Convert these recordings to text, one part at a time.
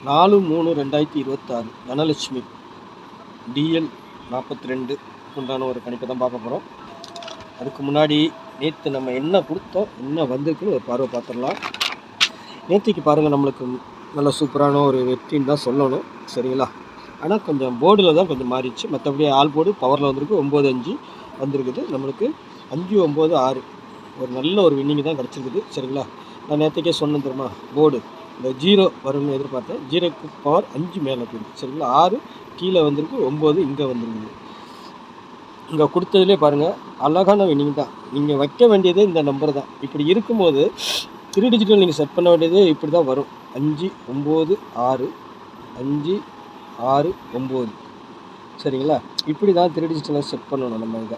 4/3/2026 Dhanalakshmi DL 42 உண்டான ஒரு கணிப்பை தான் பார்க்க போகிறோம். அதுக்கு முன்னாடி நேற்று நம்ம என்ன கொடுத்தோம், என்ன வந்திருக்குன்னு ஒரு பார்வை பார்த்துடலாம். நேற்றுக்கு பாருங்கள், நம்மளுக்கு நல்ல சூப்பரான ஒரு வெற்றின்னு தான் சொல்லணும், சரிங்களா? ஆனால் கொஞ்சம் போர்டில் தான் கொஞ்சம் மாறிடுச்சு. மற்றபடி ஆல் போர்டு பவரில் வந்திருக்கு. 9-5 வந்திருக்குது. நம்மளுக்கு 5-9-6 ஒரு நல்ல ஒரு வின்னிங் தான் கிடச்சிருக்குது, சரிங்களா? நான் நேற்றுக்கே சொன்னேன் தெரியுமா, போர்டு இந்த 0 வரும்னு எதிர்பார்த்தேன். 0க்கு பவர் 5 மேலே போயிருக்கு, சரிங்களா? 6 கீழே வந்திருக்கு, 9 இங்கே வந்துருக்குது. இங்கே கொடுத்ததுலேயே பாருங்கள், அழகான வின்னிங் தான். நீங்கள் வைக்க வேண்டியது இந்த நம்பர் தான். இப்படி இருக்கும்போது 3 டிஜிட்டல் நீங்கள் செட் பண்ண வேண்டியது இப்படி தான் வரும். 5-9-6 5-6-9, சரிங்களா? இப்படி தான் 3 டிஜிட்டலை செட் பண்ணணும். நம்ம இதை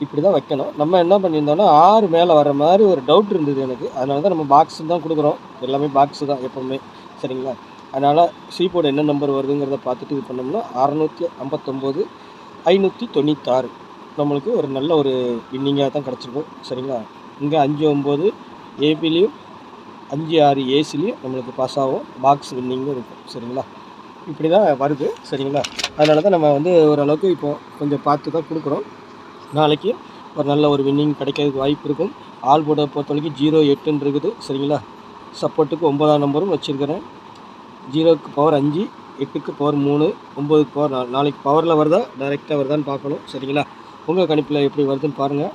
இப்படி தான் வைக்கணும். நம்ம என்ன பண்ணியிருந்தோம்னா 6 மேலே வர மாதிரி ஒரு டவுட் இருந்தது எனக்கு. அதனால தான் நம்ம பாக்ஸு தான் கொடுக்குறோம். எல்லாமே பாக்ஸு தான் எப்போவுமே, சரிங்களா? அதனால் சீபோர்டு என்ன நம்பர் வருதுங்கிறத பார்த்துட்டு இது பண்ணோம்னா 659 596 நம்மளுக்கு ஒரு நல்ல ஒரு வின்னிங்காக தான் கிடச்சிருக்கும், சரிங்களா? இங்கே 5-9 ஏபிலையும் 5-6 ஏசிலையும் நம்மளுக்கு பாஸ் ஆகும். பாக்ஸ் வின்னிங்கும் இருக்கும், சரிங்களா? இப்படி தான் வருது, சரிங்களா? அதனால தான் நம்ம ஓரளவுக்கு இப்போது கொஞ்சம் பார்த்து தான் கொடுக்குறோம். நாளைக்கு ஒரு நல்ல ஒரு வின்னிங் கிடைக்கிறதுக்கு வாய்ப்பு இருக்கும். ஆல் போர்டை பொறுத்த வரைக்கும் 0-8 இருக்குது, சரிங்களா? சப்போர்ட்டுக்கு 9ஆம் நம்பரும் வச்சுருக்கிறேன். 0க்கு பவர் 5, 8க்கு பவர் 3, 9க்கு பவர் 4. நாளைக்கு பவரில் வருதா டைரெக்டாக வருதான்னு பார்க்கணும், சரிங்களா? உங்கள் கணிப்பில் எப்படி வருதுன்னு பாருங்கள்.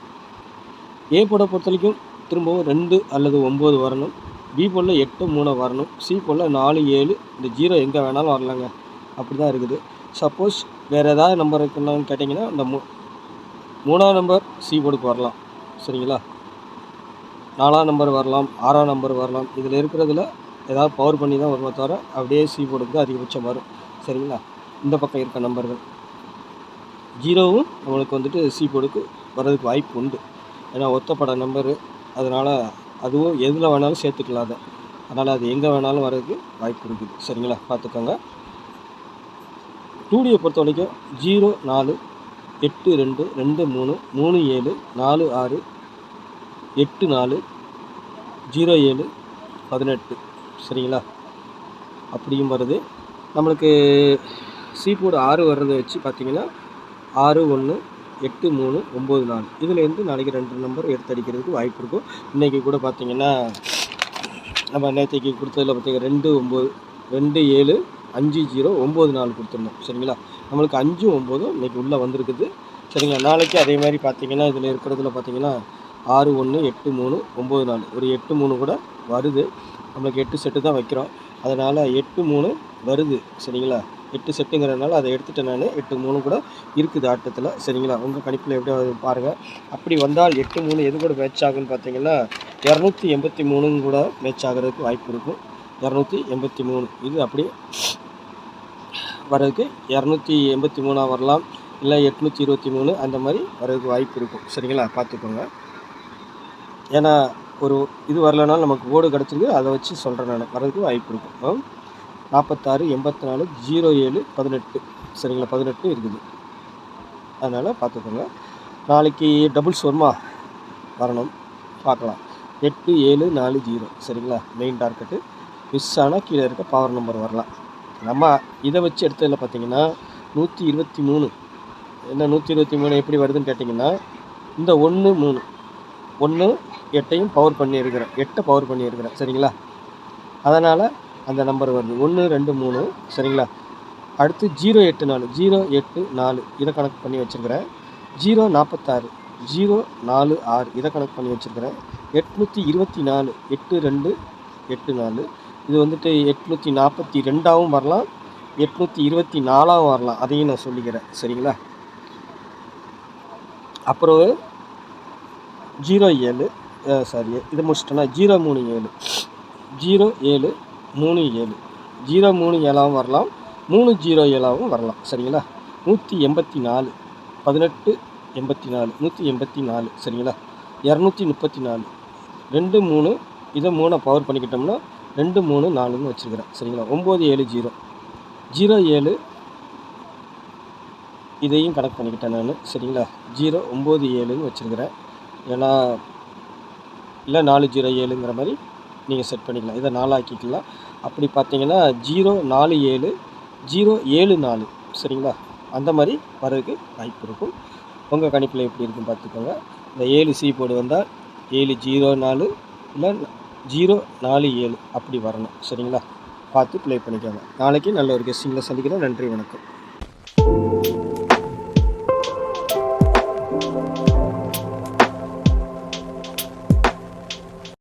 ஏ போர்டை பொறுத்த வரைக்கும் திரும்பவும் 2 அல்லது 9 வரணும். பி போர்டில் 8-3 வரணும். சி போர்டில் 4-7. இந்த 0 எங்கே வேணாலும் வரலாங்க, அப்படி தான் இருக்குது. சப்போஸ் வேறு ஏதாவது நம்பர் இருக்குன்னு கேட்டிங்கன்னா இந்த 3ஆம் நம்பர் சி போர்டுக்கு வரலாம், சரிங்களா? 4ஆம் நம்பர் வரலாம், 6ஆம் நம்பர் வரலாம். இதில் இருக்கிறதுல ஏதாவது பவர் பண்ணி தான் வருமே தவிர அப்படியே சி போர்டுக்கு தான் அதிகபட்சம் வரும், சரிங்களா? இந்த பக்கம் இருக்க நம்பர்கள் 0வும் நம்மளுக்கு சி போர்டுக்கு வர்றதுக்கு வாய்ப்பு உண்டு. ஏன்னா ஒத்தப்பட நம்பரு, அதனால் அதுவும் எதில் வேணாலும் சேர்த்துக்கலாம் அதை. அதனால் அது எங்கே வேணாலும் வர்றதுக்கு வாய்ப்பு இருக்குது, சரிங்களா? பார்த்துக்கோங்க. 2Dயை பொறுத்த வரைக்கும் 0-4 8-2 2-3 3-7 4-6 8-4 0-7 18, சரிங்களா? அப்படியும் வருது. நம்மளுக்கு சி போர்டு 6 வர்றதை வச்சு பார்த்திங்கன்னா 6-1 8-3 9-4 இதுலேருந்து நாளைக்கு 2 நம்பர் எடுத்து அடிக்கிறதுக்கு வாய்ப்பு இருக்கும். இன்றைக்கி கூட பார்த்திங்கன்னா நம்ம நேற்றைக்கு கொடுத்ததில் பார்த்திங்கன்னா 2-9 2-7 5-0 9-4 கொடுத்துருந்தோம், சரிங்களா? நம்மளுக்கு 5-9 இன்றைக்கி உள்ளே வந்திருக்குது, சரிங்களா? நாளைக்கு அதே மாதிரி பார்த்திங்கன்னா இதில் இருக்கிறதுல பார்த்திங்கன்னா 6-1 8-3 9-4 ஒரு 8-3 கூட வருது. நம்மளுக்கு 8 செட்டு தான் வைக்கிறோம், அதனால் 8-3 வருது, சரிங்களா? 8 செட்டுங்கிறதுனால அதை எடுத்துகிட்டேன் நான். 8-3 கூட இருக்குது ஆட்டத்தில், சரிங்களா? உங்கள் கணிப்பில் எப்படி பாருங்கள். அப்படி வந்தால் 8-3 எது கூட மேட்ச் ஆகுன்னு பார்த்தீங்கன்னா 283 கூட மேட்ச் ஆகிறதுக்கு வாய்ப்பு இருக்கும். 283 இது அப்படி வர்றதுக்கு 283 வரலாம், இல்லை 823 அந்த மாதிரி வர்றதுக்கு வாய்ப்பு இருக்கும், சரிங்களா? பார்த்துக்கோங்க. ஏன்னா ஒரு இது வரலனாலும் நமக்கு போர்டு கிடச்சிருக்கு, அதை வச்சு சொல்கிறேன் நான். வர்றதுக்கு வாய்ப்பு இருக்கும். 46 84 07 18, சரிங்களா? 18 இருக்குது, அதனால் பார்த்துக்கோங்க. நாளைக்கு டபுள்ஸ் வருமா, வரணும், பார்க்கலாம். 8 7 4 0, சரிங்களா? Main target. மிஸ் ஆனால் கீழே இருக்க பவர் நம்பர் வரலாம். நம்ம இதை வச்சு எடுத்ததில் பார்த்திங்கன்னா 123. என்ன 123 எப்படி வருதுன்னு கேட்டிங்கன்னா இந்த 1-3 1 8ஐயும் பவர் பண்ணியிருக்கிறேன், 8 பவர் பண்ணியிருக்கிறேன், சரிங்களா? அதனால் அந்த நம்பர் வருது 1 2 3, சரிங்களா? அடுத்து 0-8-4 0-8-4 இதை கணக்கு பண்ணி வச்சுருக்கிறேன். 0-46 0-4-6 இதை கணக்கு பண்ணி வச்சுருக்கிறேன். 824 8-2 8-4 இது 842ஆகவும் வரலாம், 824ஆகவும் வரலாம், அதையும் நான் சொல்லிக்கிறேன், சரிங்களா? அப்புறம் 07 இதை முடிச்சிட்டோன்னா 037 0737 037ஆகவும் வரலாம், 307ஆகவும் வரலாம், சரிங்களா? 184 18 84 184, சரிங்களா? 234 2 3 இதை 3 பவர் பண்ணிக்கிட்டோம்னா 2 3 4ன்னு வச்சுருக்கிறேன், சரிங்களா? 970 07 இதையும் கனெக்ட் பண்ணிக்கிட்டேன் நான், சரிங்களா? 097ன்னு வச்சுருக்கிறேன். ஏன்னா இல்லை 407ங்கிற மாதிரி நீங்கள் செட் பண்ணிக்கலாம். இதை 4 ஆக்கிக்கலாம். அப்படி பார்த்தீங்கன்னா 047 சரிங்களா? அந்த மாதிரி வர்றதுக்கு வாய்ப்பு இருக்கும். உங்கள் கணிப்பில் எப்படி இருக்குன்னு பார்த்துக்கோங்க. இந்த 7C போர்டு வந்தால் 704 இல்லை 047 அப்படி வரணும். சரிங்களா? பார்த்து ப்ளே பண்ணிக்கோங்க. நாளைக்கு நல்ல ஒரு கெஸ்டிங்கில் சந்திக்கிறேன். நன்றி, வணக்கம்.